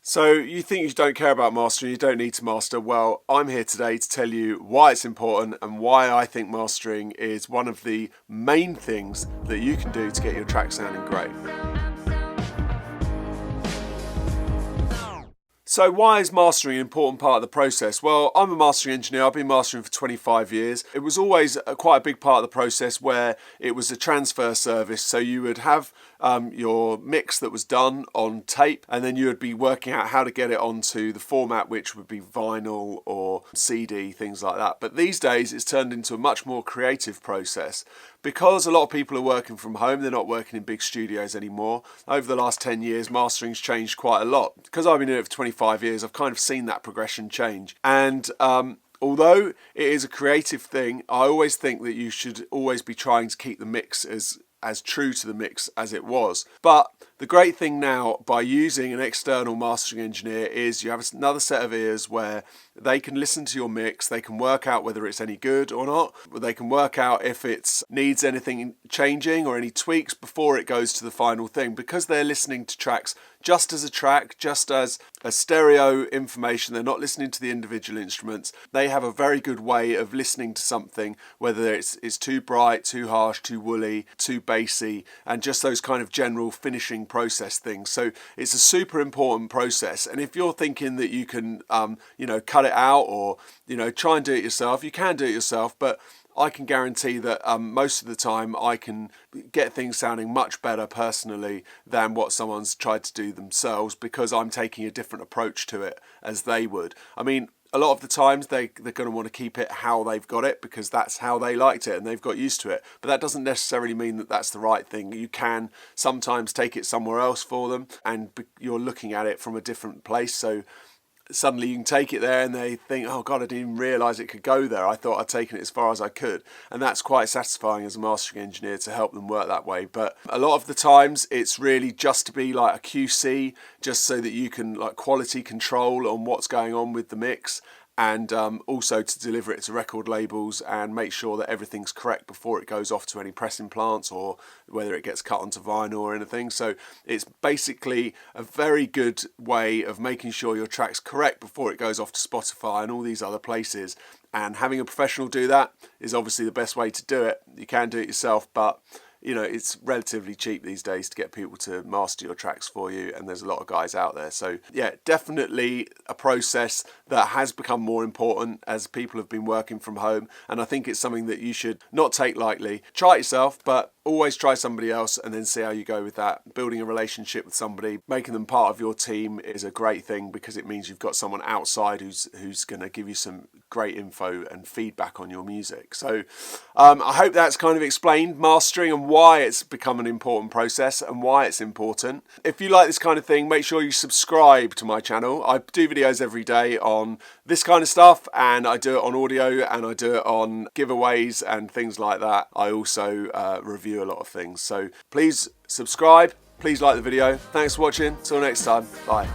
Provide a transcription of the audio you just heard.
So you think you don't care about mastering, you don't need to master. Well, I'm here today to tell you why it's important and why I think mastering is one of the main things that you can do to get your track sounding great. So why is mastering an important part of the process? Well, I'm a mastering engineer. I've been mastering for 25 years. It was always quite a big part of the process where it was a transfer service. So you would have your mix that was done on tape, and then you would be working out how to get it onto the format, which would be vinyl or CD, things like that. But these days it's turned into a much more creative process. Because a lot of people are working from home, they're not working in big studios anymore. Over the last 10 years, mastering's changed quite a lot. Because I've been doing it for 25 years, I've kind of seen that progression change. And although it is a creative thing, I always think that you should always be trying to keep the mix as true to the mix as it was. But the great thing now, by using an external mastering engineer, is you have another set of ears where they can listen to your mix, they can work out whether it's any good or not, they can work out if it needs anything changing or any tweaks before it goes to the final thing. Because they're listening to tracks just as a track, just as a stereo information, they're not listening to the individual instruments. They have a very good way of listening to something, whether it's too bright, too harsh, too woolly, too bassy, and just those kind of general finishing process things. So it's a super important process. And if you're thinking that you can, cut it out or, try and do it yourself, you can do it yourself, but I can guarantee that most of the time I can get things sounding much better personally than what someone's tried to do themselves, because I'm taking a different approach to it as they would. I mean, a lot of the times they're going to want to keep it how they've got it because that's how they liked it and they've got used to it. But that doesn't necessarily mean that that's the right thing. You can sometimes take it somewhere else for them and you're looking at it from a different place. So suddenly you can take it there and they think, oh God, I didn't even realise it could go there. I thought I'd taken it as far as I could. And that's quite satisfying as a mastering engineer to help them work that way. But a lot of the times it's really just to be like a QC, just so that you can like quality control on what's going on with the mix, and also to deliver it to record labels and make sure that everything's correct before it goes off to any pressing plants or whether it gets cut onto vinyl or anything. So it's basically a very good way of making sure your track's correct before it goes off to Spotify and all these other places. And having a professional do that is obviously the best way to do it. You can do it yourself, but it's relatively cheap these days to get people to master your tracks for you, and there's a lot of guys out there. So yeah, definitely a process that has become more important as people have been working from home, and I think it's something that you should not take lightly. Try it yourself, but always try somebody else and then see how you go with that. Building a relationship with somebody, making them part of your team is a great thing because it means you've got someone outside who's going to give you some great info and feedback on your music. So I hope that's kind of explained mastering and why it's become an important process and why it's important. If you like this kind of thing, make sure you subscribe to my channel. I do videos every day on this kind of stuff, and I do it on audio and I do it on giveaways and things like that. I also review a lot of things. So please subscribe, please like the video. Thanks for watching. Till next time. Bye.